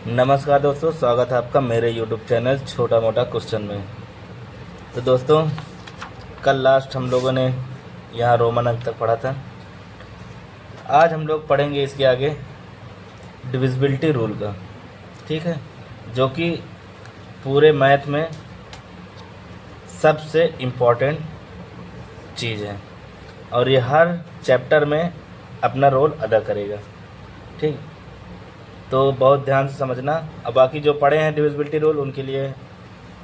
नमस्कार दोस्तों, स्वागत है आपका मेरे YouTube चैनल छोटा मोटा क्वेश्चन में। तो दोस्तों, कल लास्ट हम लोगों ने यहाँ रोमन अंक तक पढ़ा था। आज हम लोग पढ़ेंगे इसके आगे डिविजिबिलिटी रूल का, ठीक है, जो कि पूरे मैथ में सबसे इम्पोर्टेंट चीज़ है और ये हर चैप्टर में अपना रोल अदा करेगा। ठीक, तो बहुत ध्यान से समझना। अब बाकी जो पढ़े हैं डिविजिबिलिटी रूल उनके लिए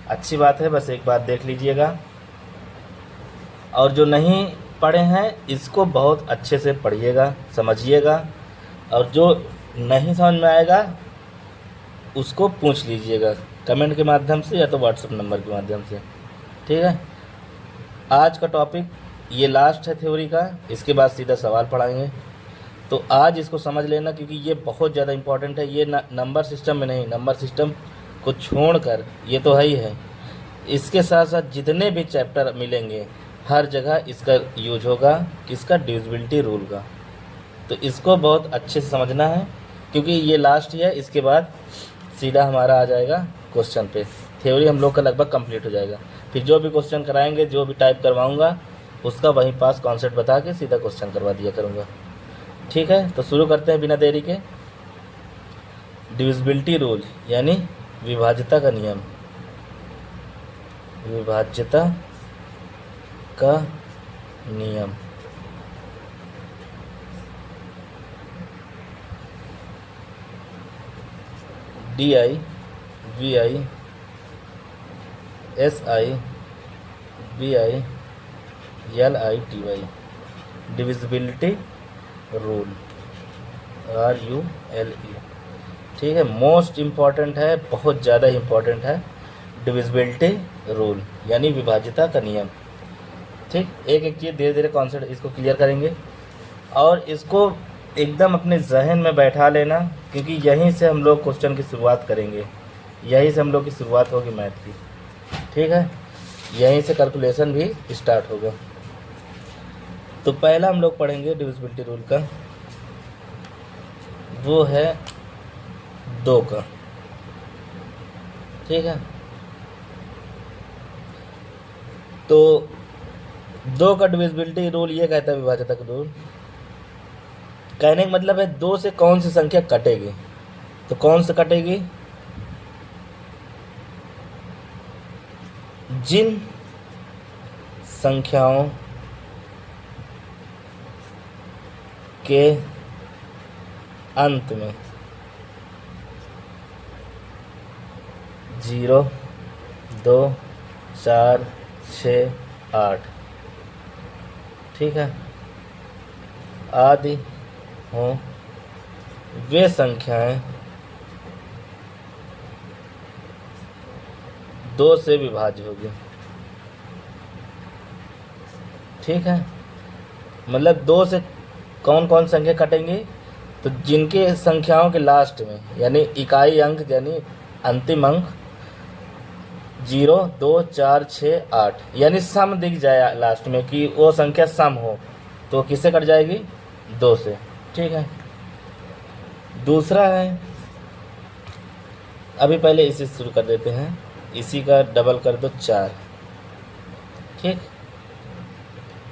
अच्छी बात है, बस एक बात देख लीजिएगा। और जो नहीं पढ़े हैं इसको बहुत अच्छे से पढ़िएगा, समझिएगा, और जो नहीं समझ में आएगा उसको पूछ लीजिएगा कमेंट के माध्यम से या तो व्हाट्सएप नंबर के माध्यम से। ठीक है, आज का टॉपिक ये लास्ट है थ्योरी का, इसके बाद सीधा सवाल पढ़ाएंगे। तो आज इसको समझ लेना क्योंकि ये बहुत ज़्यादा इम्पॉर्टेंट है। ये नंबर सिस्टम में नहीं, नंबर सिस्टम को छोड़कर ये तो है ही है, इसके साथ साथ जितने भी चैप्टर मिलेंगे हर जगह इसका यूज होगा, किसका, डिविजिबिलिटी रूल का। तो इसको बहुत अच्छे से समझना है क्योंकि ये लास्ट ही है। इसके बाद सीधा हमारा आ जाएगा क्वेश्चन पे। थ्योरी हम लोग का लगभग कंप्लीट हो जाएगा। फिर जो भी क्वेश्चन कराएंगे, जो भी टाइप करवाऊँगा उसका वहीं पास कॉन्सेप्ट बता के सीधा क्वेश्चन करवा दिया करूँगा। ठीक है, तो शुरू करते हैं बिना देरी के। डिविजिबिलिटी रूल यानी विभाज्यता का नियम, विभाज्यता का नियम। DI VI SI BI LITY divisibility rule, RULE। ठीक है, मोस्ट इम्पॉर्टेंट है, बहुत ज़्यादा इम्पॉर्टेंट है डिविजिबिलिटी रूल यानी विभाज्यता का नियम। ठीक, एक एक चीज़ धीरे धीरे कॉन्सेप्ट इसको क्लियर करेंगे और इसको एकदम अपने जहन में बैठा लेना क्योंकि यहीं से हम लोग क्वेश्चन की शुरुआत करेंगे, यहीं से हम लोग की शुरुआत होगी मैथ की। ठीक है, यहीं से कैलकुलेशन भी स्टार्ट होगा। तो पहला हम लोग पढ़ेंगे डिविजिबिलिटी रूल का, वो है 2 का। ठीक है, तो 2 का डिविजिबिलिटी रूल ये कहता है, विभाज्यता का रूल कहने का मतलब है 2 से कौन सी संख्या कटेगी। तो कौन से कटेगी, जिन संख्याओं के अंत में 0, 2, 4, 6, 8, ठीक है, आदि हों, वे संख्याएं 2 से विभाज्य होगी। ठीक है, मतलब 2 से कौन कौन संख्या कटेंगी, तो जिनके संख्याओं के लास्ट में यानी इकाई अंक यानी अंतिम अंक 0, 2, 4, 6, 8 यानी सम दिख जाए लास्ट में कि वो संख्या सम हो, तो किससे कट जाएगी, 2 से। ठीक है, दूसरा है, अभी पहले इसे शुरू कर देते हैं, इसी का डबल कर दो 4। ठीक,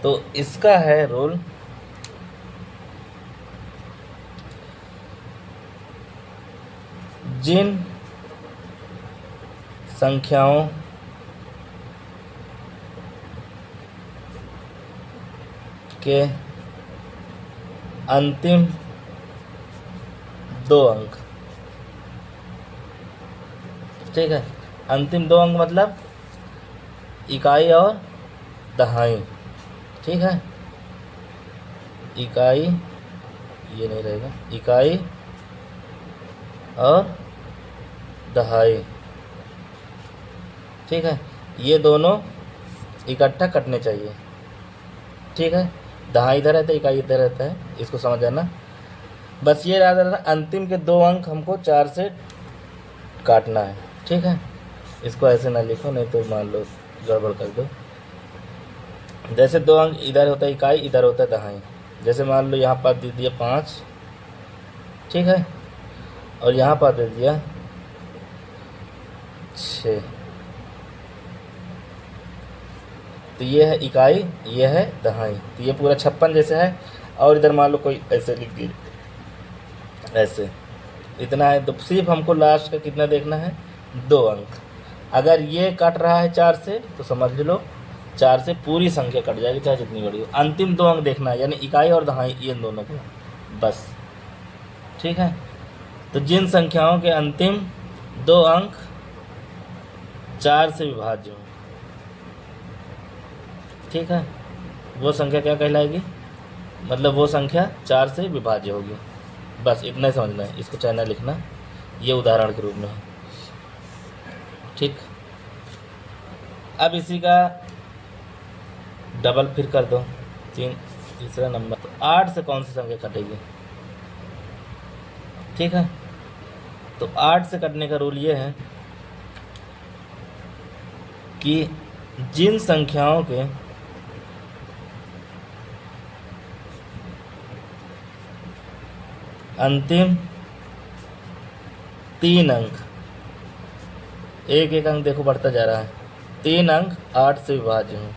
तो इसका है रूल, जिन संख्याओं के अंतिम 2 अंक, ठीक है, अंतिम 2 अंक मतलब इकाई और दहाई। ठीक है, इकाई ये नहीं रहेगा, इकाई और दहाई। ठीक है, ये दोनों इकट्ठा कटने चाहिए। ठीक है, दहाई इधर रहता है, इकाई इधर रहता है, इसको समझ जाना। बस ये याद रखना, अंतिम के 2 अंक हमको 4 से काटना है। ठीक है, इसको ऐसे ना लिखो नहीं तो मान लो गड़बड़ कर दो। जैसे 2 अंक इधर होता है इकाई, इधर होता है दहाई। जैसे मान लो यहाँ पर दे दिया 5, ठीक है, और यहाँ पर दे दिया 6। तो ये है इकाई, ये है दहाई, तो ये पूरा 56 जैसे है। और इधर मान लो कोई ऐसे लिख दीजिए, ऐसे इतना है। तो सिर्फ हमको लास्ट का कितना देखना है, 2 अंक। अगर ये कट रहा है 4 से तो समझ लो 4 से पूरी संख्या कट जाएगी, चाहे जितनी बड़ी हो। अंतिम 2 अंक देखना है, यानी इकाई और दहाई, ये दोनों को बस। ठीक है, तो जिन संख्याओं के अंतिम 2 अंक 4 से विभाज्य हो, ठीक है, वो संख्या क्या कहलाएगी, मतलब वो संख्या 4 से विभाज्य होगी। बस इतना ही समझना है, इसको चाहे ना लिखना, ये उदाहरण के रूप में है। ठीक, अब इसी का डबल फिर कर दो, तीसरा नंबर। तो 8 से कौन सी संख्या कटेगी, ठीक है। तो 8 से कटने का रूल ये है कि जिन संख्याओं के अंतिम 3 अंक, एक एक अंक देखो बढ़ता जा रहा है, 3 अंक 8 से विभाज्य हो।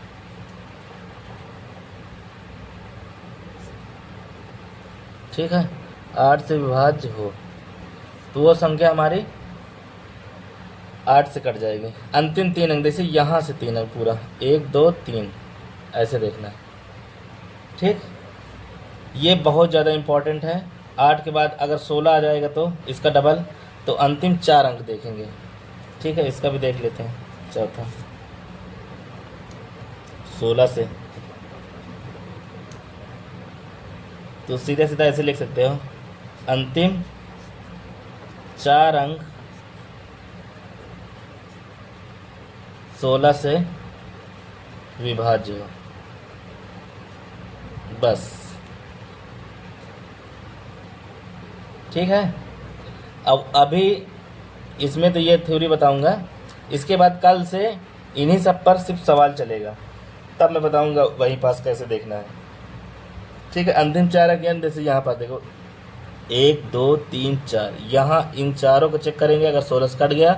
ठीक है, 8 से विभाज्य हो तो वो संख्या हमारी 8 से कट जाएगी। अंतिम 3 अंक, जैसे यहाँ से 3 अंक पूरा 1 2 3 ऐसे देखना है। ठीक, ये बहुत ज़्यादा इम्पॉर्टेंट है। 8 के बाद अगर 16 आ जाएगा तो इसका डबल, तो अंतिम 4 अंक देखेंगे। ठीक है, इसका भी देख लेते हैं। चौथा 16 से, तो सीधा सीधा ऐसे लिख सकते हो, अंतिम 4 अंक 16 से विभाज्य हो, बस। ठीक है, अब अभी इसमें तो ये थ्योरी बताऊंगा, इसके बाद कल से इन्हीं सब पर सिर्फ सवाल चलेगा, तब मैं बताऊंगा वही पास कैसे देखना है। ठीक है, अंतिम 4 अंक यानी जैसे यहाँ पर देखो 1 2 3 4, यहाँ इन चारों को चेक करेंगे। अगर 16 से कट गया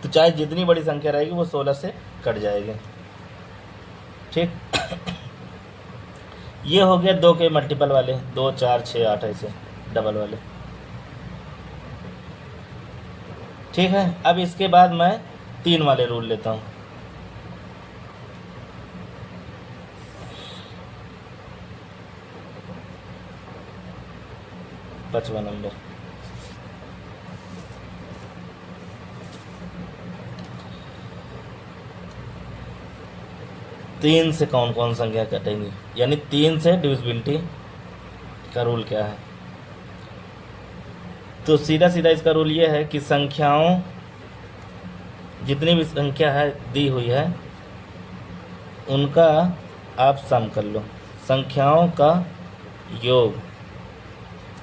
तो चाहे जितनी बड़ी संख्या रहेगी वो 16 से कट जाएगी। ठीक, ये हो गया 2 के मल्टीपल वाले, 2 4 6 8 ऐसे डबल वाले। ठीक है, अब इसके बाद मैं 3 वाले रूल लेता हूँ। पांचवा नंबर, तीन से कौन कौन संख्या कटेंगी, यानी 3 से डिविजिबिलिटी का रूल क्या है। तो सीधा सीधा इसका रूल ये है कि संख्याओं, जितनी भी संख्या है दी हुई है उनका आप सम कर लो। संख्याओं का योग,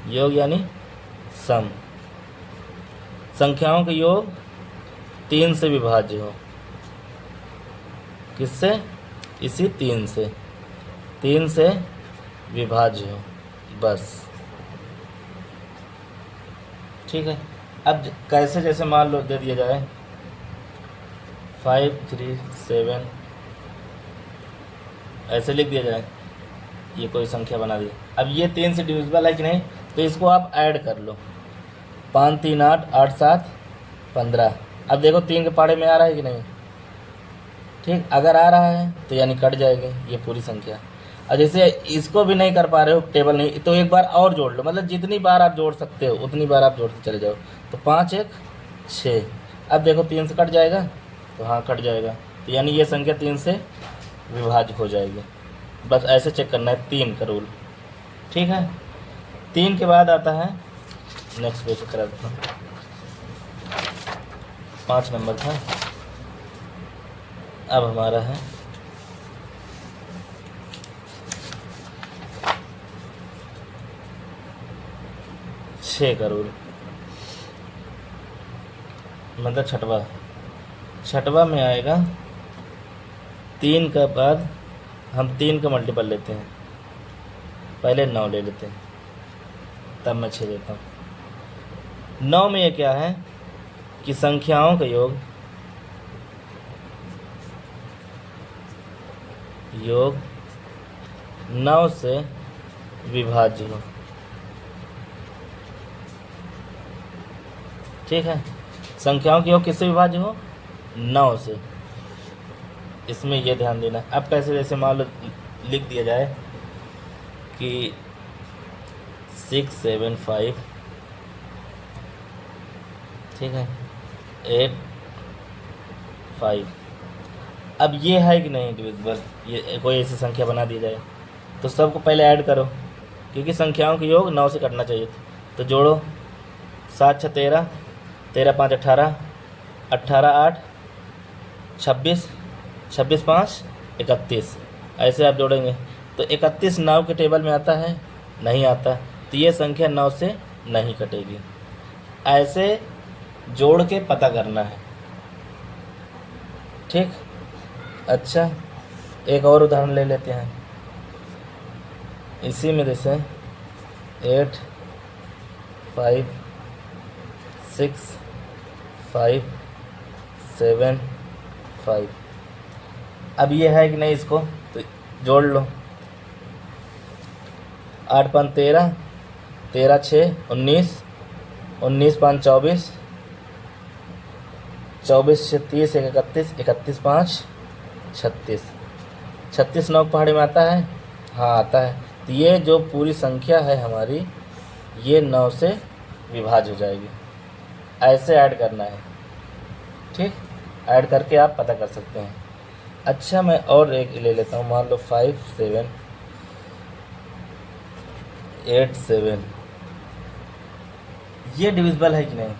योग यानी सम, संख्याओं का योग 3 से विभाज्य हो। किससे, इसी 3 से, 3 से विभाज्य हो, बस। ठीक है, अब कैसे, जैसे मान लो दे दिया जाए 5 3 7 ऐसे लिख दिया जाए, ये कोई संख्या बना दी। अब ये 3 से डिविजिबल है कि नहीं, तो इसको आप ऐड कर लो, 5 3 8 8 7 15। अब देखो 3 के पाड़े में आ रहा है कि नहीं। ठीक, अगर आ रहा है तो यानी कट जाएगी ये पूरी संख्या। और जैसे इसको भी नहीं कर पा रहे हो, टेबल नहीं, तो एक बार और जोड़ लो, मतलब जितनी बार आप जोड़ सकते हो उतनी बार आप जोड़ते चले जाओ। तो 5 1 6, अब देखो 3 से कट जाएगा, तो हाँ कट जाएगा, तो यानी ये संख्या 3 से विभाज्य हो जाएगी। बस ऐसे चेक करना है 3 का रूल। ठीक है, 3 के बाद आता है नेक्स्ट पेज करा देता हूँ, 5 नंबर था, अब हमारा है 6 का रूल, मतलब छठवा में आएगा 3 का बाद हम 3 का मल्टीपल लेते हैं, पहले 9 ले लेते हैं, तब मैं 6 लेता हूँ। 9 में ये क्या है कि संख्याओं का योग योग 9 से विभाज्य हो। ठीक है, संख्याओं की योग किससे विभाज्य हो? 9 से। इसमें ये ध्यान देना। अब कैसे, जैसे मान लो लिख दिया जाए कि 6 7 5, ठीक है, 8 5। अब ये है कि नहीं डिविजिबल, ये कोई ऐसी संख्या बना दी जाए तो सबको पहले ऐड करो, क्योंकि संख्याओं के योग 9 से कटना चाहिए। तो जोड़ो, 7 6 13, 13 5 18, 18 8 26, 26 5 31। ऐसे आप जोड़ेंगे तो 31 9 के टेबल में आता है? नहीं आता। तो ये संख्या 9 से नहीं कटेगी। ऐसे जोड़ के पता करना है। ठीक, अच्छा एक और उदाहरण ले लेते हैं इसी में। जैसे 8 5 6 5 7 5। अब ये है कि नहीं, इसको तो जोड़ लो। 8 5 13, 13 6 19, 19 5 24, 24 6 30, 31, 31 5 36। 36 9 पहाड़ी में आता है? हाँ आता है। तो ये जो पूरी संख्या है हमारी, ये 9 से विभाज्य हो जाएगी। ऐसे ऐड करना है। ठीक, ऐड करके आप पता कर सकते हैं। अच्छा मैं और एक ले लेता हूँ। मान लो 5 7 8 7, ये डिविजिबल है कि नहीं?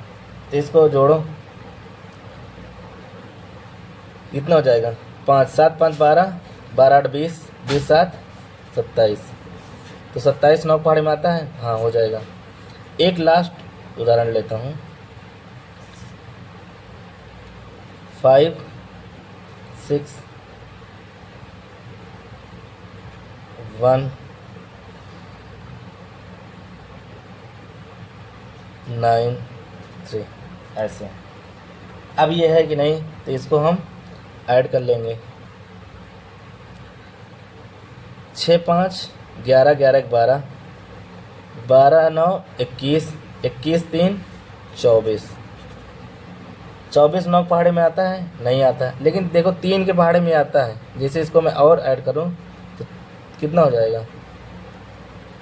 तो इसको जोड़ो, कितना हो जाएगा? 5 7 5 12, 12 8 20, 20 7 27। तो 27 9 पहाड़ी में आता है? हाँ हो जाएगा। एक लास्ट उदाहरण लेता हूँ। 5 6 1 9 3। ऐसे। अब ये है कि नहीं, तो इसको हम ऐड कर लेंगे। 6 5 11 11 12, 12 9 21, 21 3 24। 24 9 पहाड़े में आता है? नहीं आता है। लेकिन देखो 3 के पहाड़े में आता है। जैसे इसको मैं और ऐड करूं तो कितना हो जाएगा?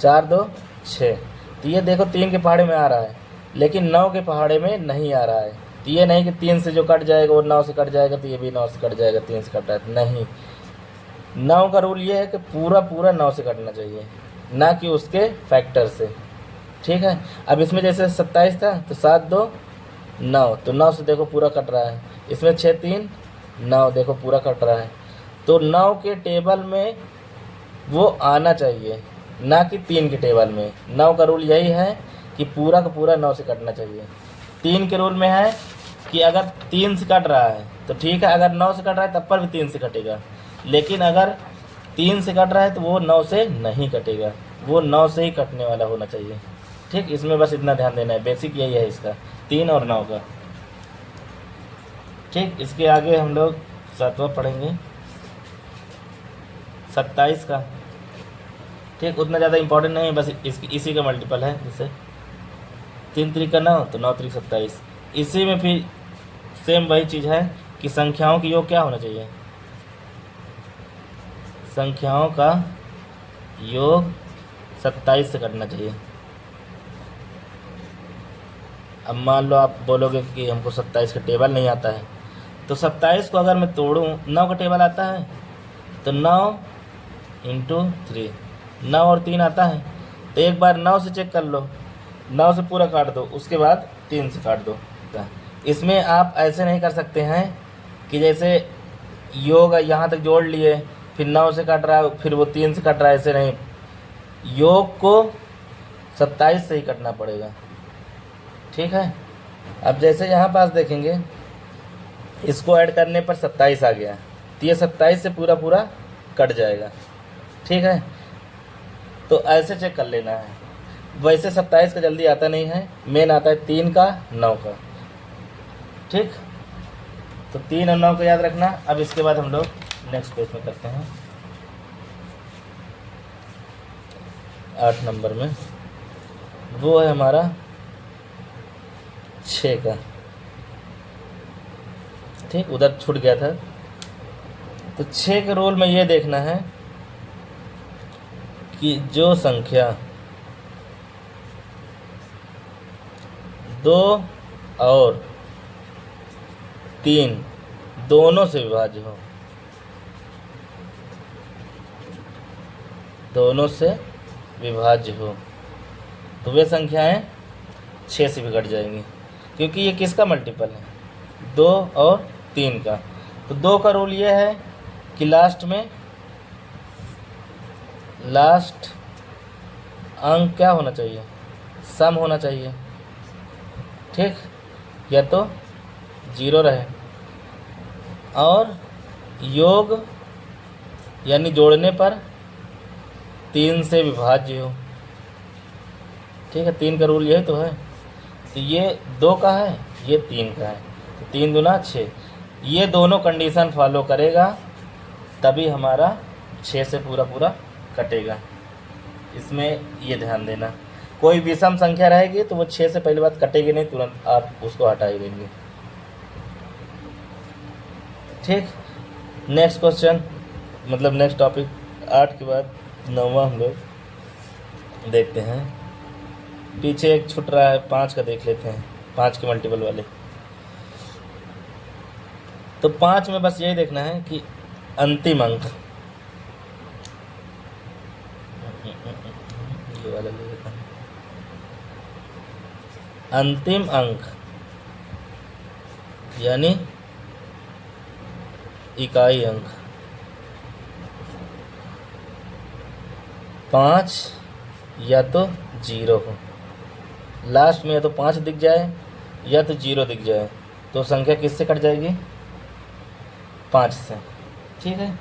4 2 6। तो ये देखो 3 के पहाड़े में आ रहा है, लेकिन 9 के पहाड़े में नहीं आ रहा है। तो ये नहीं कि 3 से जो कट जाएगा वो 9 से कट जाएगा, तो ये भी 9 से कट जाएगा, 3 से कट रहा है। नहीं, 9 का रूल ये है कि पूरा पूरा 9 से कटना चाहिए, ना कि उसके फैक्टर से। ठीक है, अब इसमें जैसे 27 था तो 7 2 9, तो 9 से देखो पूरा कट रहा है। इसमें 6 3 9, देखो पूरा कट रहा है। तो 9 के टेबल में वो आना चाहिए, ना कि 3 के टेबल में। 9 का रूल यही है कि पूरा का पूरा 9 से कटना चाहिए। 3 के रूल में है कि अगर 3 से कट रहा है तो ठीक है, अगर 9 से कट रहा है तब पर भी 3 से कटेगा। लेकिन अगर 3 से कट रहा है तो वो 9 से नहीं कटेगा, वो 9 से ही कटने वाला होना चाहिए। ठीक, इसमें बस इतना ध्यान देना है। बेसिक यही है इसका, 3 और 9 का। ठीक, इसके आगे हम लोग 7वां पढ़ेंगे, 27 का। ठीक, उतना ज़्यादा इम्पोर्टेंट नहीं है, बस इसी का मल्टीपल है। जैसे 3 3 का 9, तो 9 3 27। इसी में फिर सेम वही चीज़ है कि संख्याओं की योग क्या होना चाहिए? संख्याओं का योग 27 से करना चाहिए। अब मान लो आप बोलोगे कि हमको 27 का टेबल नहीं आता है, तो 27 को अगर मैं तोड़ूं, 9 का टेबल आता है तो 9 × 3, 9 और 3 आता है। तो एक बार 9 से चेक कर लो, 9 से पूरा काट दो, उसके बाद 3 से काट दो। इसमें आप ऐसे नहीं कर सकते हैं कि जैसे योग यहाँ तक जोड़ लिए, फिर 9 से कट रहा है, फिर वो 3 से कट रहा है। ऐसे नहीं, योग को 27 से ही कटना पड़ेगा। ठीक है, अब जैसे यहाँ पास देखेंगे, इसको ऐड करने पर 27 आ गया, तो ये 27 से पूरा पूरा कट जाएगा। ठीक है, तो ऐसे चेक कर लेना है। वैसे 27 का जल्दी आता नहीं है, मेन आता है 3 का 9 का। ठीक, तो 3 और 9 को याद रखना। अब इसके बाद हम लोग नेक्स्ट पेज में करते हैं। 8 नंबर में, वो है हमारा 6 का। ठीक, उधर छूट गया था। तो 6 के रोल में ये देखना है कि जो संख्या 2 और 3 दोनों से विभाज्य हो, दोनों से विभाज्य हो, तो वे संख्याएं 6 से बिगड़ जाएंगी, क्योंकि ये किसका मल्टीपल है, 2 और 3 का। तो 2 का रूल ये है कि लास्ट अंक क्या होना चाहिए, सम होना चाहिए। ठीक, या तो 0 रहे, और योग यानी जोड़ने पर 3 से विभाज्य हो। ठीक है, 3 का रूल यही तो है। तो ये 2 का है, ये 3 का है, तो 3 दूना 6, ये दोनों कंडीशन फॉलो करेगा तभी हमारा 6 से पूरा कटेगा। इसमें ये ध्यान देना, कोई विषम संख्या रहेगी तो वो 6 से पहली बात कटेगी नहीं, तुरंत आप उसको हटा ही देंगे। ठीक, नेक्स्ट क्वेश्चन, मतलब नेक्स्ट टॉपिक 8 के बाद 9वां हम लोग देखते हैं। पीछे एक छूट रहा है, 5 का देख लेते हैं, 5 के मल्टीपल वाले। तो 5 में बस यही देखना है कि अंतिम अंक, ये वाला ले लेता हूं, अंतिम अंक यानी इकाई अंक 5 या तो 0 हो, लास्ट में या तो 5 दिख जाए या तो 0 दिख जाए, तो संख्या किससे कट जाएगी, 5 से। ठीक है,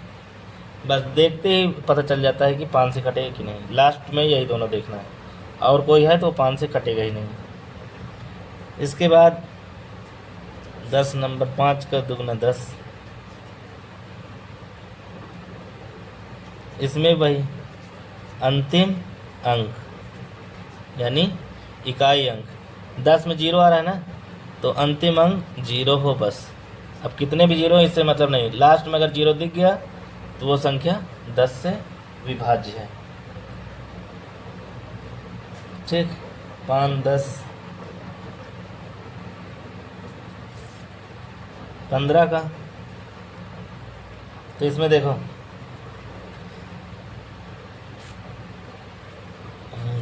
बस देखते ही पता चल जाता है कि 5 से कटेगा कि नहीं, लास्ट में यही दोनों देखना है, और कोई है तो 5 से कटेगा ही नहीं। इसके बाद 10 नंबर, 5 का दुगना 10, इसमें वही अंतिम अंक यानी इकाई अंक, 10 में 0 आ रहा है ना, तो अंतिम अंक 0 हो बस। अब कितने भी 0 इससे मतलब नहीं, लास्ट में अगर 0 दिख गया तो वो संख्या 10 से विभाज्य है। ठीक, 5, 10, 15 का, तो इसमें देखो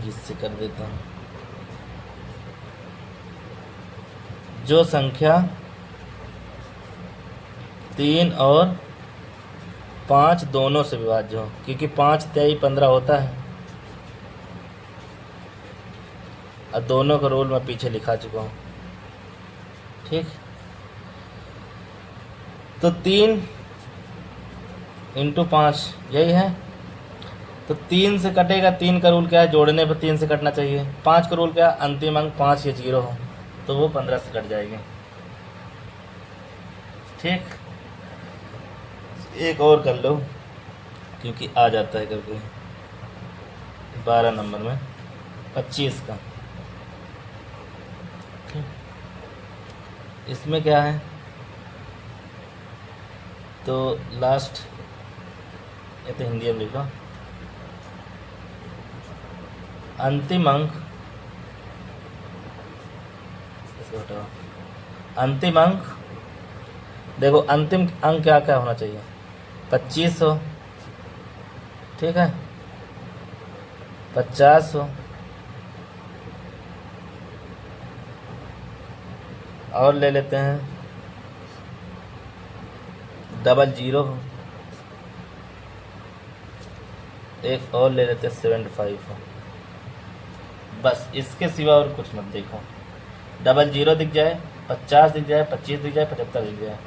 इससे कर देता हूँ, जो संख्या 3 और 5 दोनों से विभाज्य हो, क्योंकि 5, 23, 15 होता है, और दोनों का रोल मैं पीछे लिखा चुका हूँ। ठीक, तो 3 × 5 यही है, तो 3 से कटेगा। 3 का रूल क्या है, जोड़ने पर 3 से कटना चाहिए। 5 का रूल क्या है, अंतिम अंक 5 या 0 हो, तो वो 15 से कट जाएगी। ठीक, एक और कर लो क्योंकि आ जाता है कभी। 12 नंबर में 25 का, इसमें क्या है, तो लास्ट, ये तो हिंदी में लिखो, अंतिम अंक, इसको हटाओ, अंतिम अंक देखो, अंतिम अंक क्या क्या होना चाहिए, 25 हो, ठीक है, 50 हो, और ले लेते हैं 00 हो, एक और ले लेते हैं 75 हो। बस इसके सिवा और कुछ मत देखो, 00 दिख जाए, 50 दिख जाए, 25 दिख जाए, 75 दिख जाए,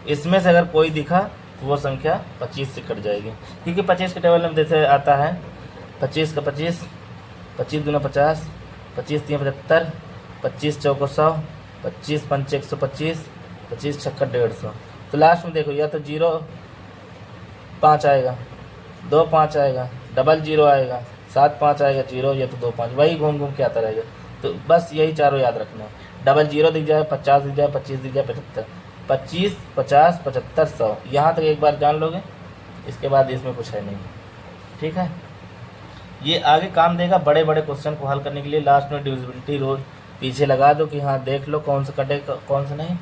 इसमें से अगर कोई दिखा तो वो संख्या 25 से कट जाएगी, क्योंकि 25 के टेबल में जैसे आता है 25 का 25, 25 दूना 50, 25 3 75, 25 चौको 100, 25 पंचे 125, 25 छक्का 150। तो लास्ट में देखो, या तो 0 5 आएगा, 2 5 आएगा, 00 आएगा, 7 5 आएगा 0, ये तो 2 5, वही घूम घूम के आता रहेगा। तो बस यही चारों याद रखना है। डबल 0 दिख जाए, 50 दिख जाए, 25 दिख जाए, 75, 25 50 75 100, यहाँ तक एक बार जान लोगे, इसके बाद इसमें कुछ है नहीं। ठीक है, ये आगे काम देगा बड़े बड़े क्वेश्चन को हल करने के लिए। लास्ट में डिविजिबिलिटी रूल पीछे लगा दो कि हाँ देख लो कौन सा कटे कौन सा नहीं,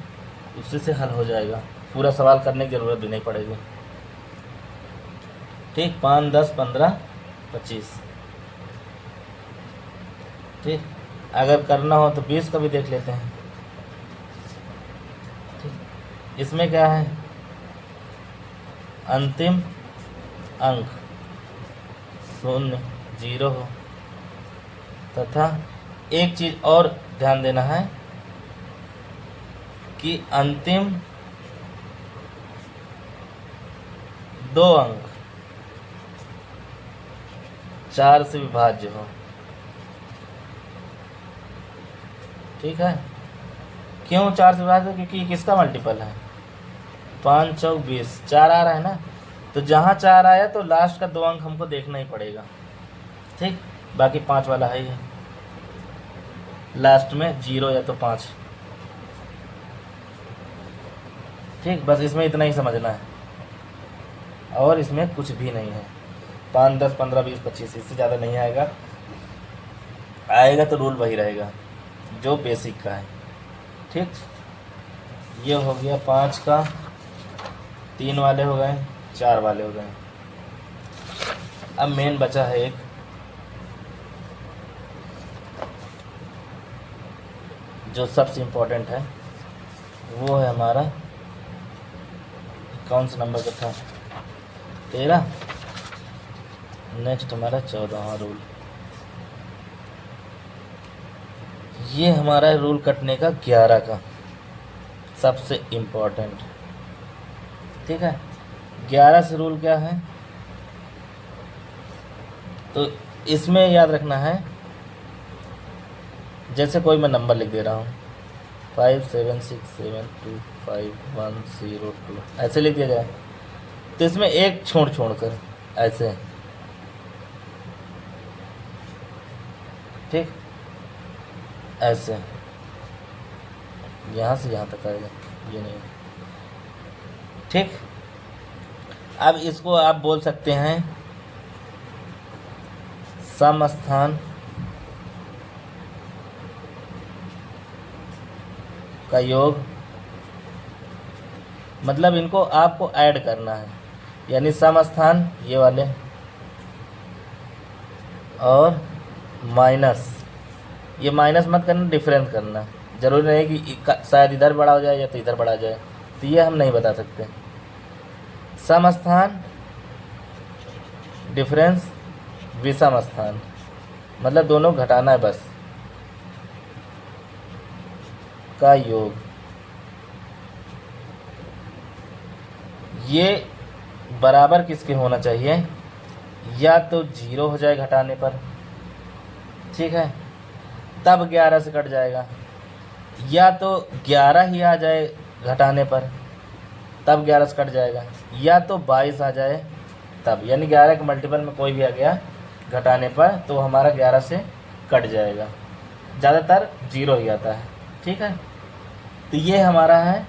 उसी से हल हो जाएगा, पूरा सवाल करने की ज़रूरत भी नहीं पड़ेगी। ठीक, 5 10 15 25। ठीक, अगर करना हो तो 20 का भी देख लेते हैं। ठीक, इसमें क्या है, अंतिम अंक 0 0 हो, तथा एक चीज़ और ध्यान देना है कि अंतिम 2 अंक 4 से विभाज्य हो। ठीक है, क्यों 4 से विभाज्य? क्योंकि ये किसका मल्टीपल है, 5 चौक 20, 4 आ रहा है ना, तो जहाँ 4 आया तो लास्ट का 2 अंक हमको देखना ही पड़ेगा। ठीक, बाकी 5 वाला है ही, लास्ट में 0 या तो 5। ठीक, बस इसमें इतना ही समझना है और इसमें कुछ भी नहीं है। 5 10 15 20 25, इससे ज़्यादा नहीं आएगा, आएगा तो रूल वही रहेगा जो बेसिक का है। ठीक, ये हो गया 5 का, 3 वाले हो गए, 4 वाले हो गए। अब मेन बचा है एक, जो सबसे इम्पोर्टेंट है, वो है हमारा, कौन सा नंबर का था, 13। नेक्स्ट हमारा 14वां रूल। ये हमारा रूल कटने का 11 का, सबसे इम्पोर्टेंट। ठीक है, 11 से रूल क्या है, तो इसमें याद रखना है, जैसे कोई मैं नंबर लिख दे रहा हूँ 5767255102, ऐसे लिख दिया जाए, तो इसमें एक छोड़ कर ऐसे। ठीक, ऐसे यहाँ से यहाँ तक आएगा, ये नहीं। ठीक, अब इसको आप बोल सकते हैं समस्थान का योग, मतलब इनको आपको ऐड करना है, यानी समस्थान ये वाले और माइनस, ये माइनस मत करना, डिफरेंस करना। जरूरी नहीं कि शायद इधर बड़ा हो जाए या तो इधर बड़ा हो जाए, तो ये हम नहीं बता सकते। समस्थान डिफरेंस विषम स्थान, मतलब दोनों घटाना है बस, का योग। ये बराबर किसके होना चाहिए, या तो 0 हो जाए घटाने पर, ठीक है, तब 11 से कट जाएगा, या तो 11 ही आ जाए घटाने पर, तब 11 से कट जाएगा, या तो 22 आ जाए तब, यानी 11 के मल्टीपल में कोई भी आ गया घटाने पर तो हमारा 11 से कट जाएगा। ज़्यादातर 0 ही आता है। ठीक है, तो ये हमारा है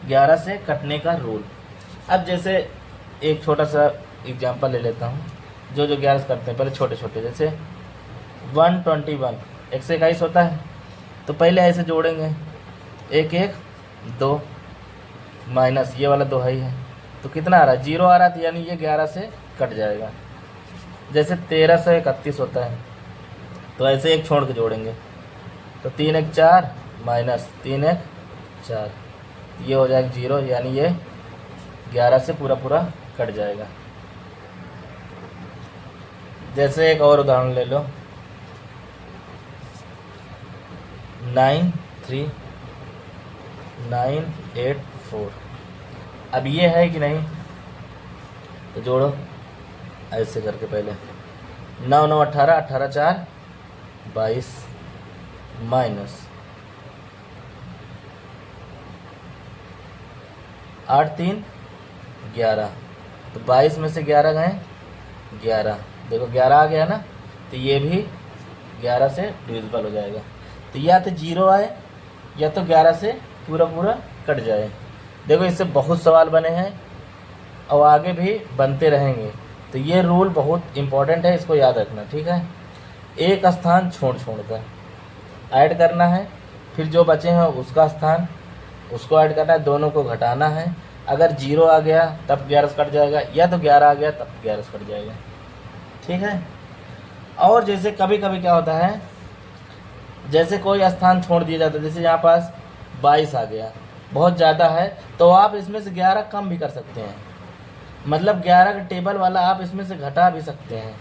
11 से कटने का रूल। अब जैसे एक छोटा सा एग्जांपल ले लेता हूँ, जो 11 से करते हैं पहले छोटे छोटे, जैसे 121 1 से 21 होता है, तो पहले ऐसे जोड़ेंगे 1 1 2 माइनस ये वाला 2 है, तो कितना आ रहा है, 0 आ रहा था, यानी ये 11 से कट जाएगा। जैसे 1331 होता है, तो ऐसे एक छोड़ के जोड़ेंगे, तो 3 1 4 माइनस 3 1 4, ये हो जाएगा 0, यानी ये 11 से पूरा पूरा कट जाएगा। जैसे एक और उदाहरण ले लो, 93984, अब ये है कि नहीं, तो जोड़ो ऐसे करके, पहले 9 9 18 18 4 22 माइनस 8 3 11, तो 22 में से 11 गए 11, देखो 11 आ गया ना, तो ये भी 11 से डिविजिबल हो जाएगा। तो या तो 0 आए या तो 11 से पूरा पूरा कट जाए। देखो इससे बहुत सवाल बने हैं और आगे भी बनते रहेंगे। तो ये रूल बहुत इम्पोर्टेंट है, इसको याद रखना, ठीक है। एक स्थान छोड़ कर ऐड करना है, फिर जो बचे हैं उसका स्थान उसको ऐड करना है, दोनों को घटाना है। अगर 0 आ गया तब 11 से कट जाएगा, या तो 11 आ गया तब 11 से कट जाएगा, ठीक है। और जैसे कभी कभी क्या होता है, जैसे कोई स्थान छोड़ दिया जाता है, जैसे यहाँ पास 22 आ गया, बहुत ज़्यादा है, तो आप इसमें से 11 कम भी कर सकते हैं। मतलब 11 का टेबल वाला आप इसमें से घटा भी सकते हैं।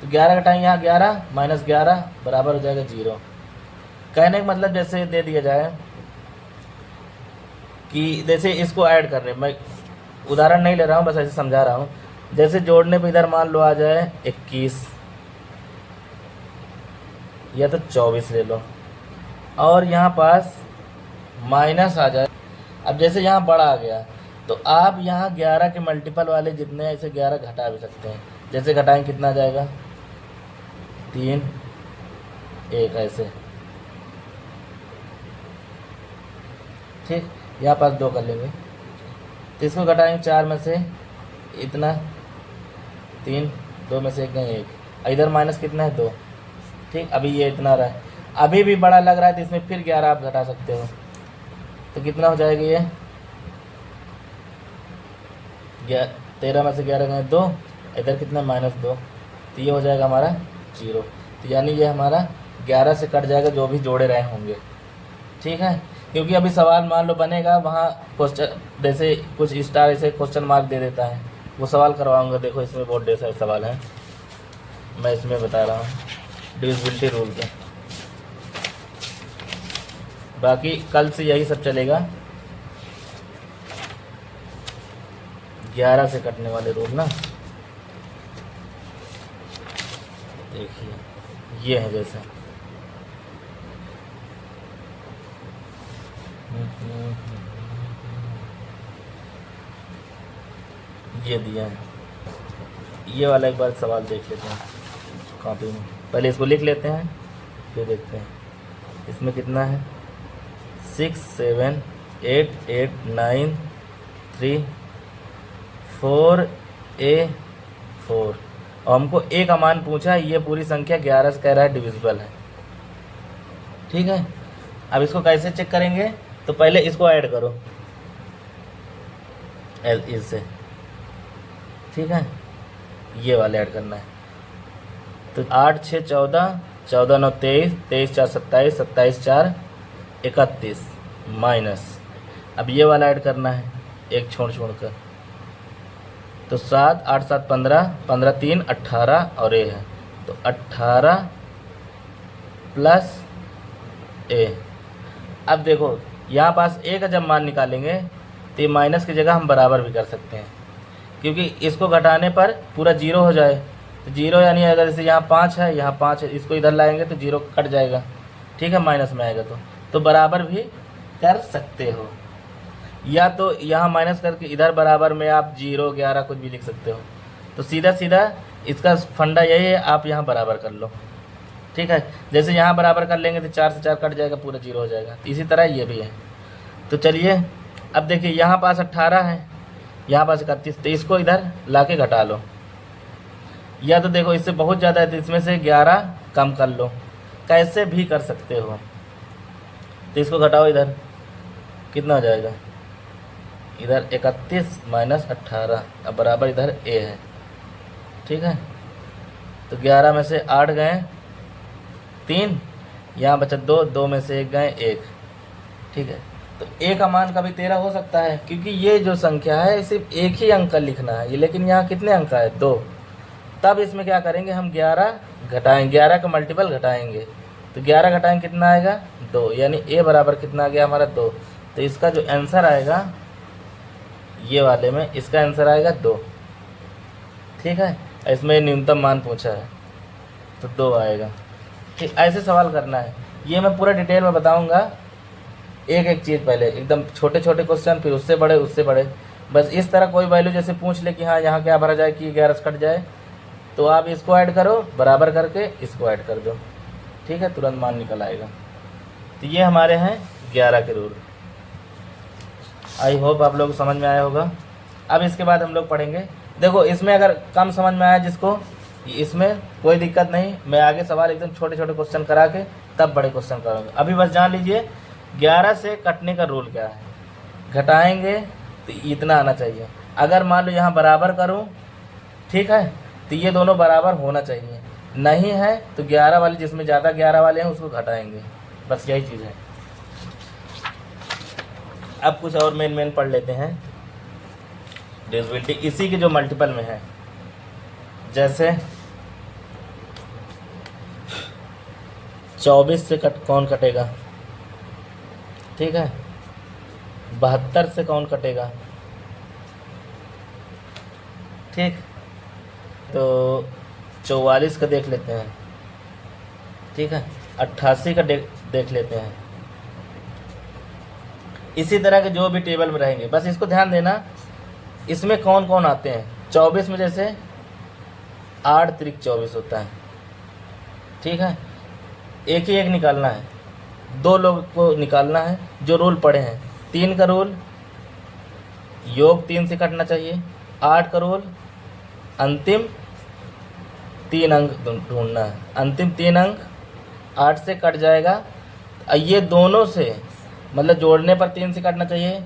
तो 11 घटाएंगे यहाँ 11 माइनस 11 बराबर हो जाएगा 0। कहने का मतलब जैसे दे दिया जाए कि जैसे इसको ऐड कर रहे हैं, मैं उदाहरण नहीं ले रहा हूँ, बस ऐसे समझा रहा हूँ। जैसे जोड़ने पे इधर मान लो आ जाए 21 या तो 24 ले लो, और यहाँ पास माइनस आ जाए। अब जैसे यहाँ बड़ा आ गया तो आप यहाँ 11 के मल्टीपल वाले जितने ऐसे 11 घटा भी सकते हैं। जैसे घटाएंगे कितना आ जाएगा, 3 1 ऐसे, ठीक। यहाँ पास 2 कर लेंगे, तो इसको घटाएंगे 4 में से इतना 3, 2 में से 1 गए 1, इधर माइनस कितना है 2, ठीक। अभी ये इतना रहा है, अभी भी बड़ा लग रहा है तो इसमें फिर 11 आप घटा सकते हो। तो कितना हो जाएगा ये 13 में से 11 गए 2, इधर कितना -2, तो ये हो जाएगा हमारा 0। तो यानी ये हमारा 11 से कट जाएगा जो भी जोड़े रहे होंगे, ठीक है। क्योंकि अभी सवाल मान लो बनेगा, वहाँ क्वेश्चन जैसे कुछ स्टार ऐसे क्वेश्चन मार्क दे देता है, वो सवाल करवाऊंगा। देखो इसमें बहुत ढेर सारे सवाल हैं, मैं इसमें बता रहा हूँ डिविजिबिलिटी रूल के। बाकी कल से यही सब चलेगा, 11 से कटने वाले रूल ना। देखिए ये है जैसे ये दिया है, ये वाला एक बार सवाल देख लेते हैं कॉपी में। पहले इसको लिख लेते हैं फिर देखते हैं इसमें कितना है। 6 7 8 8 9 3 4 A 4, और हमको ए का मान पूछा है। ये पूरी संख्या 11 से कह रहा है डिविजिबल है, ठीक है। अब इसको कैसे चेक करेंगे, तो पहले इसको ऐड करो इससे, ठीक है। ये वाले ऐड करना है, तो 8 6 14, 14 9 23, 23 4 27, 27 4 31 माइनस। अब ये वाला ऐड करना है एक छोड़ कर, तो 7 8 7 15, 15 3 18 और ए है, तो 18 प्लस ए। अब देखो यहाँ पास ए का जब मान निकालेंगे तो ये माइनस की जगह हम बराबर भी कर सकते हैं, क्योंकि इसको घटाने पर पूरा 0 हो जाए। तो 0 यानी अगर जैसे यहाँ 5 है, यहाँ 5 है, इसको इधर लाएंगे तो 0 कट जाएगा, ठीक है। माइनस में आएगा तो बराबर भी कर सकते हो, या तो यहाँ माइनस करके इधर बराबर में आप 0 11 कुछ भी लिख सकते हो। तो सीधा सीधा इसका फंडा यही है, आप यहाँ बराबर कर लो, ठीक है। जैसे यहाँ बराबर कर लेंगे तो 4 से 4 कट जाएगा, पूरा 0 हो जाएगा। तो इसी तरह ये भी है। तो चलिए अब देखिए यहाँ पास 18 है, यहाँ पास 31, तो इसको इधर ला के घटा लो, या तो देखो इससे बहुत ज़्यादा है तो इसमें से 11 कम कर लो, कैसे भी कर सकते हो। तो इसको घटाओ, इधर कितना हो जाएगा, इधर 31 माइनस 18, अब बराबर इधर ए है, ठीक है। तो 11 में से 8 गए 3, यहाँ बचा 2, 2 में से 1 गए 1, ठीक है। तो ए का मान कभी 13 हो सकता है, क्योंकि ये जो संख्या है सिर्फ एक ही अंक का लिखना है ये, लेकिन यहाँ कितने अंक है 2। तब इसमें क्या करेंगे हम 11 घटाएंगे, 11 का मल्टीपल घटाएंगे, तो 11 घटाएंगे कितना आएगा 2, यानी ए बराबर कितना आ गया हमारा 2। तो इसका जो आंसर आएगा ये वाले में, इसका आंसर आएगा 2, ठीक है। इसमें न्यूनतम मान पूछा है तो 2 आएगा, ठीक। ऐसे सवाल करना है, ये मैं पूरा डिटेल में बताऊंगा, एक एक चीज़ पहले एकदम छोटे छोटे क्वेश्चन, फिर उससे बड़े, बस इस तरह कोई वैल्यू जैसे पूछ ले कि हाँ यहाँ क्या भरा जाए कि 11 से कट जाए, तो आप इसको ऐड करो, बराबर करके इसको ऐड कर दो, ठीक है, तुरंत मान निकल आएगा। तो ये हमारे हैं 11 के रूल। आई होप आप लोग को समझ में आया होगा। अब इसके बाद हम लोग पढ़ेंगे, देखो इसमें अगर कम समझ में आया जिसको, इसमें कोई दिक्कत नहीं, मैं आगे सवाल एकदम छोटे छोटे क्वेश्चन करा के तब बड़े क्वेश्चन कराऊंगा। अभी बस जान लीजिए 11 से कटने का रूल क्या है। घटाएंगे तो इतना आना चाहिए। अगर मान लो यहाँ बराबर करूँ, ठीक है, तो ये दोनों बराबर होना चाहिए। नहीं है तो 11 वाले, जिसमें ज़्यादा 11 वाले हैं उसको घटाएंगे, बस यही चीज़ है। अब कुछ और मेन पढ़ लेते हैं डिविजिबिलिटी, इसी के जो मल्टीपल में है। जैसे 24 से कौन कटेगा, ठीक है, 72 से कौन कटेगा, ठीक, तो 44 का देख लेते हैं, ठीक है, 88 का देख लेते हैं। इसी तरह के जो भी टेबल में रहेंगे, बस इसको ध्यान देना इसमें कौन कौन आते हैं। 24 में जैसे 8 त्रिक 24 होता है, ठीक है, एक ही एक निकालना है, 2 लोग को निकालना है जो रूल पढ़े हैं। 3 का रूल योग 3 से कटना चाहिए। 8 का रूल अंतिम 3 अंक ढूंढना है, अंतिम 3 अंक 8 से कट जाएगा। ये दोनों से मतलब जोड़ने पर 3 से कटना चाहिए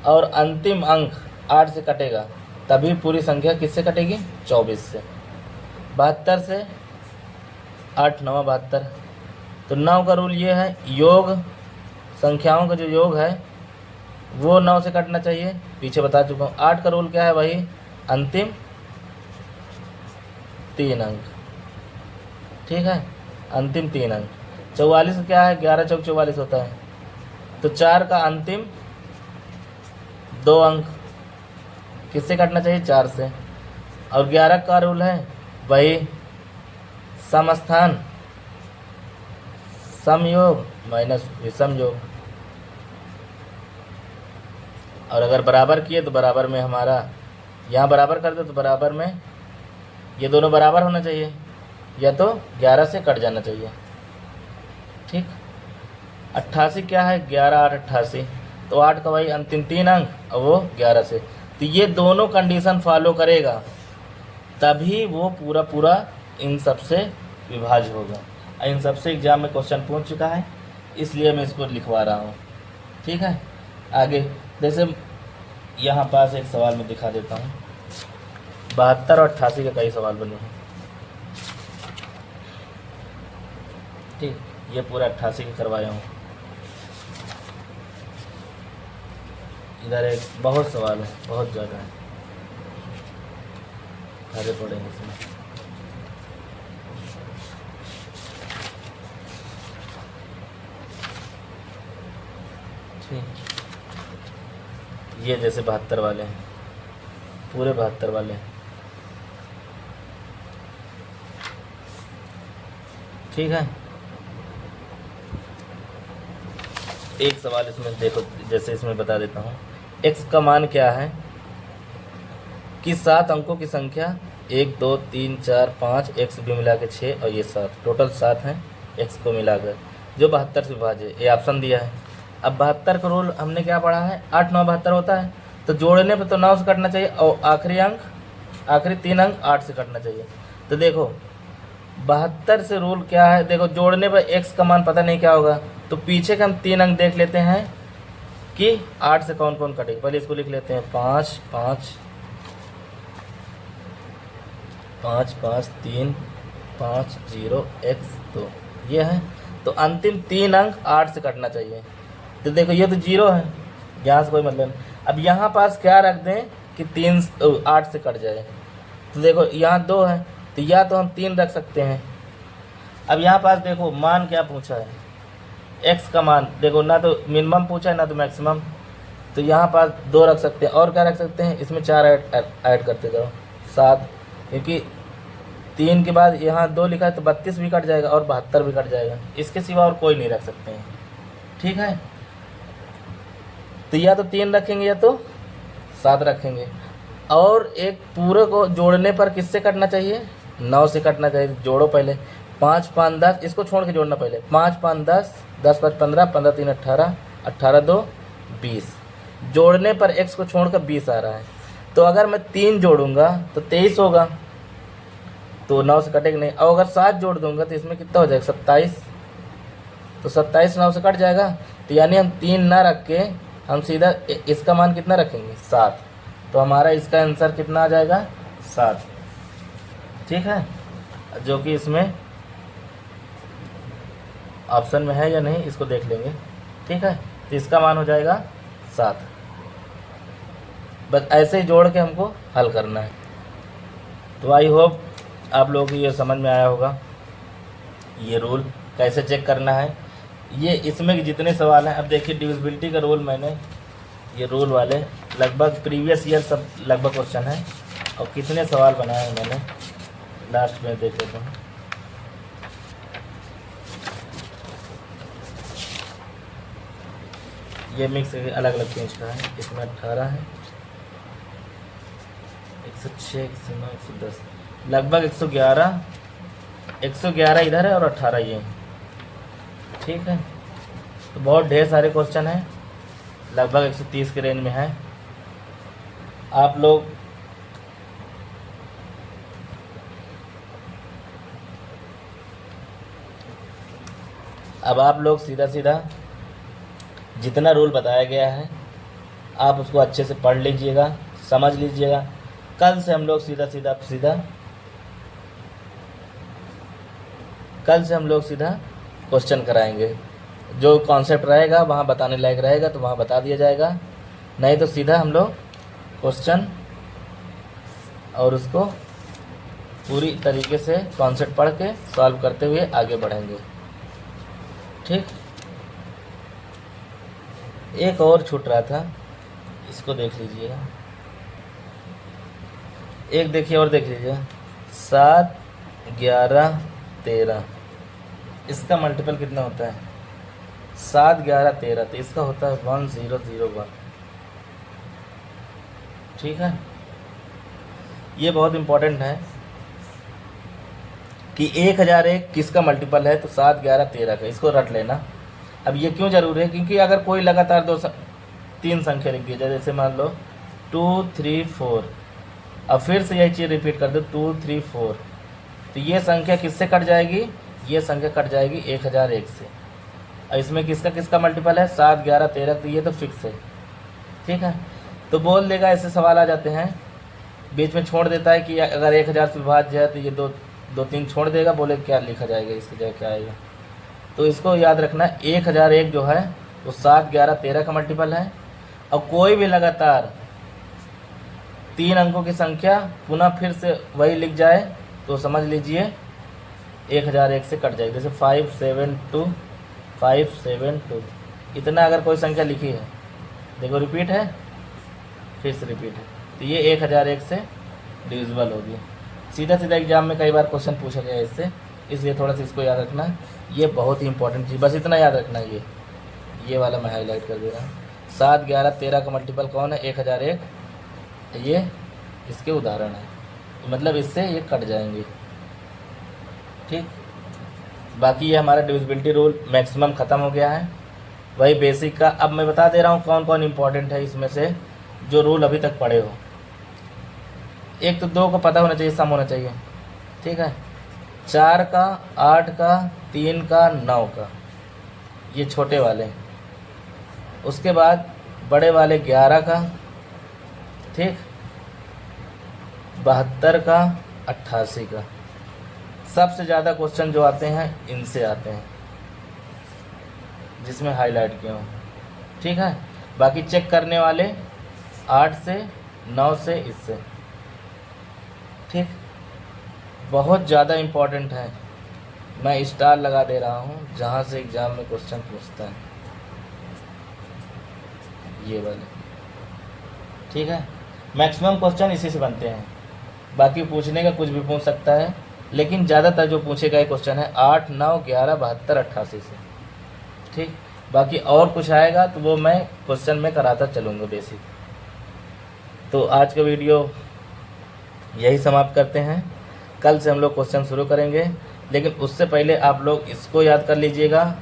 और अंतिम अंक 8 से कटेगा, तभी पूरी संख्या किससे कटेगी, 24 से। 72 से 8 9 72, तो 9 का रूल ये है, योग संख्याओं का जो योग है वो 9 से कटना चाहिए, पीछे बता चुका हूँ। 8 का रूल क्या है, वही अंतिम 3 अंक, ठीक है, अंतिम 3 अंक। 44 क्या है, 11 चौक 44 होता है, तो 4 का अंतिम 2 अंक किससे काटना चाहिए, 4 से। और 11 का रूल है वही समस्थान समयोग माइनस विषम योग। और अगर बराबर किए तो बराबर में हमारा यहाँ बराबर कर दो तो बराबर में ये दोनों बराबर होना चाहिए, या तो 11 से कट जाना चाहिए, ठीक। 88 क्या है, 11 8 88, तो 8 का वही अंतिम 3 अंक और वो 11 से। तो ये दोनों कंडीशन फॉलो करेगा तभी वो पूरा इन सब से विभाज्य होगा। इन सब से एग्जाम में क्वेश्चन पूछ चुका है, इसलिए मैं इसको लिखवा रहा हूँ, ठीक है। आगे जैसे यहाँ पास एक सवाल मैं दिखा देता हूँ, 72 और 88 के कई सवाल बने हैं, ठीक। ये पूरा 88 के करवाया हूँ। इधर एक बहुत सवाल है, बहुत ज़्यादा है, सारे पड़े हैं इसमें, ठीक। ये जैसे 72 वाले हैं, पूरे 72 वाले हैं, ठीक है। एक सवाल इसमें देखो, जैसे इसमें बता देता हूँ, x का मान क्या है कि 7 अंकों की संख्या 1 2 3 4 5 x भी मिला के 6 और ये 7, टोटल 7 हैं x को मिलाकर, जो 72 से विभाज्य, ये ऑप्शन दिया है। अब 72 का रूल हमने क्या पढ़ा है, 8 9 72 होता है, तो जोड़ने पर तो 9 से कटना चाहिए और आखिरी 3 अंक 8 से कटना चाहिए। तो देखो 72 से रूल क्या है, देखो जोड़ने पर x का मान पता नहीं क्या होगा, तो पीछे के हम 3 अंक देख लेते हैं कि 8 से कौन कौन कटेगा। पहले इसको लिख लेते हैं 5 5 5 5 3 5 0 x 2, ये है। तो अंतिम 3 अंक 8 से कटना चाहिए। तो देखो ये तो 0 है, यहाँ से कोई मतलब नहीं। अब यहाँ पास क्या रख दें कि 8 से कट जाए, तो देखो यहाँ 2 है, तो या तो हम 3 रख सकते हैं। अब यहाँ पास देखो मान क्या पूछा है, x का मान देखो, ना तो मिनिमम पूछा है ना तो मैक्सिमम, तो यहाँ पास 2 रख सकते हैं। और क्या रख सकते हैं, इसमें 4 ऐड करते जाओ, 7, क्योंकि 3 के बाद यहाँ 2 लिखा है तो 32 भी कट जाएगा और 72 भी कट जाएगा, इसके सिवा और कोई नहीं रख सकते हैं, ठीक है। तो या तो 3 रखेंगे या तो 7 रखेंगे। और एक पूरे को जोड़ने पर किससे कटना चाहिए, 9 से कटना चाहिए, जोड़ो पहले। 5 5 10, इसको छोड़ के जोड़ना पहले। 5 5 10, 10 5 15, 15 3 18, 18 2 20। जोड़ने पर x को छोड़कर 20 आ रहा है। तो अगर मैं 3 जोड़ूंगा तो 23 होगा, तो 9 से कटेगा नहीं। और अगर 7 जोड़ दूंगा तो इसमें कितना हो जाएगा, 27। तो 27 9 से कट जाएगा। तो यानी हम 3 ना रख के हम सीधा इसका मान कितना रखेंगे, 7। तो हमारा इसका आंसर कितना आ जाएगा, 7। ठीक है, जो कि इसमें ऑप्शन में है या नहीं इसको देख लेंगे। ठीक है, तो इसका मान हो जाएगा 7। बस ऐसे ही जोड़ के हमको हल करना है। तो आई होप आप लोगों को ये समझ में आया होगा, ये रूल कैसे चेक करना है। ये इसमें जितने सवाल हैं, अब देखिए डिविजिबिलिटी का रूल मैंने ये रूल वाले लगभग प्रीवियस ईयर सब लगभग क्वेश्चन है, और कितने सवाल बनाए हैं मैंने लास्ट में देख लेते हैं। ये मिक्स अलग अलग पेज का है, इसमें 18 है, 106, 109, 110, लगभग 111 इधर है और 18 ये है। ठीक है, तो बहुत ढेर सारे क्वेश्चन हैं, लगभग 130 के रेंज में है। आप लोग अब आप लोग सीधा सीधा जितना रूल बताया गया है आप उसको अच्छे से पढ़ लीजिएगा, समझ लीजिएगा। कल से हम लोग सीधा क्वेश्चन कराएंगे। जो कॉन्सेप्ट रहेगा वहाँ बताने लायक रहेगा तो वहाँ बता दिया जाएगा, नहीं तो सीधा हम लोग क्वेश्चन और उसको पूरी तरीके से कॉन्सेप्ट पढ़ के सॉल्व करते हुए आगे बढ़ेंगे। ठीक, एक और छूट रहा था, इसको देख लीजिएगा। एक देखिए और देख लीजिए, 7 11 13, इसका मल्टीपल कितना होता है, 7 11 13, तो इसका होता है 1001। ठीक है, ये बहुत इम्पोर्टेंट है कि 1001 किसका मल्टीपल है, तो 7 11 13 का, इसको रट लेना। अब ये क्यों जरूरी है, क्योंकि अगर कोई लगातार 3 संख्या लिख दी जाए, जैसे मान लो 2 3 4, अब फिर से यही चीज़ रिपीट कर दो 2 3 4, तो ये संख्या किससे कट जाएगी, ये संख्या कट जाएगी 1001 से। और इसमें किसका किसका मल्टीपल है, 7 11 13, तो ये तो फिक्स है। ठीक है, तो बोल देगा, ऐसे सवाल आ जाते हैं, बीच में छोड़ देता है कि अगर 1000 से विभाज्य है तो ये 2 3 छोड़ देगा, बोले क्या लिखा जाएगा, इसकी जगह क्या आएगा। तो इसको याद रखना, 1001 जो है वो 7 11 13 का मल्टीपल है। और कोई भी लगातार 3 अंकों की संख्या पुनः फिर से वही लिख जाए तो समझ लीजिए 1001 से कट जाएगी। जैसे 572 572, इतना अगर कोई संख्या लिखी है, देखो रिपीट है, फिर से रिपीट है, तो ये 1001 से डिविजिबल होगी। सीधा सीधा एग्जाम में कई बार क्वेश्चन पूछा गया इससे, इसलिए थोड़ा सा इसको याद रखना, ये बहुत ही इंपॉर्टेंट चीज़, बस इतना याद रखना। ये वाला मैं हाईलाइट कर दे रहा हूँ। 7 11 13 का मल्टीपल कौन है, 1001, ये इसके उदाहरण है, तो मतलब इससे ये कट जाएंगे। ठीक, बाकी ये हमारा डिविजिबिलिटी रूल मैक्सिमम ख़त्म हो गया है, वही बेसिक का। अब मैं बता दे रहा हूँ कौन कौन इंपॉर्टेंट है इसमें से, जो रूल अभी तक पढ़े हो। एक तो 2 को पता होना चाहिए, सम होना चाहिए। ठीक है, 4 का 8 का 3 का 9 का, ये छोटे वाले। उसके बाद बड़े वाले 11 का, ठीक, 72 का, 88 का। सबसे ज़्यादा क्वेश्चन जो आते हैं इनसे आते हैं, जिसमें हाईलाइट किया हूँ। ठीक है, बाकी चेक करने वाले 8 से 9 से, इससे। ठीक, बहुत ज़्यादा इम्पोर्टेंट है, मैं स्टार लगा दे रहा हूँ जहाँ से एग्ज़ाम में क्वेश्चन पूछता है, ये वाले। ठीक है, मैक्सिमम क्वेश्चन इसी से बनते हैं, बाकी पूछने का कुछ भी पूछ सकता है, लेकिन ज़्यादातर जो पूछे गए क्वेश्चन है 8 9 11 72 88 से। ठीक, बाकी और कुछ आएगा तो वो मैं क्वेश्चन में कराता चलूँगा बेसिक। तो आज का वीडियो यही समाप्त करते हैं। कल से हम लोग क्वेश्चन शुरू करेंगे, लेकिन उससे पहले आप लोग इसको याद कर लीजिएगा।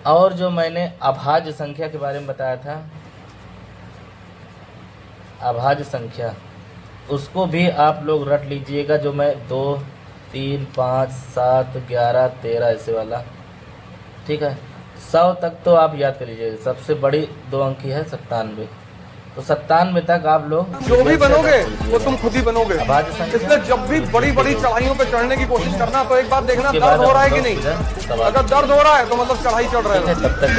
और जो मैंने अभाज्य संख्या के बारे में बताया था, अभाज्य संख्या, उसको भी आप लोग रट लीजिएगा। जो मैं 2, 3, 5, 7, 11, 13 ऐसे वाला, ठीक है। 100 तक तो आप याद कर लीजिएगा। सबसे बड़ी 2 अंक की है 97, तो 97 तक आप लोग जो भी बनोगे वो तुम खुद ही बनोगे। अभाज्य संख्या, इसलिए जब भी बड़ी बड़ी चढ़ाइयों पे चढ़ने की कोशिश करना तो एक बात देखना दर्द हो रहा है कि नहीं। अगर दर्द हो रहा है तो मतलब चढ़ाई चढ़ रहा है। तब तक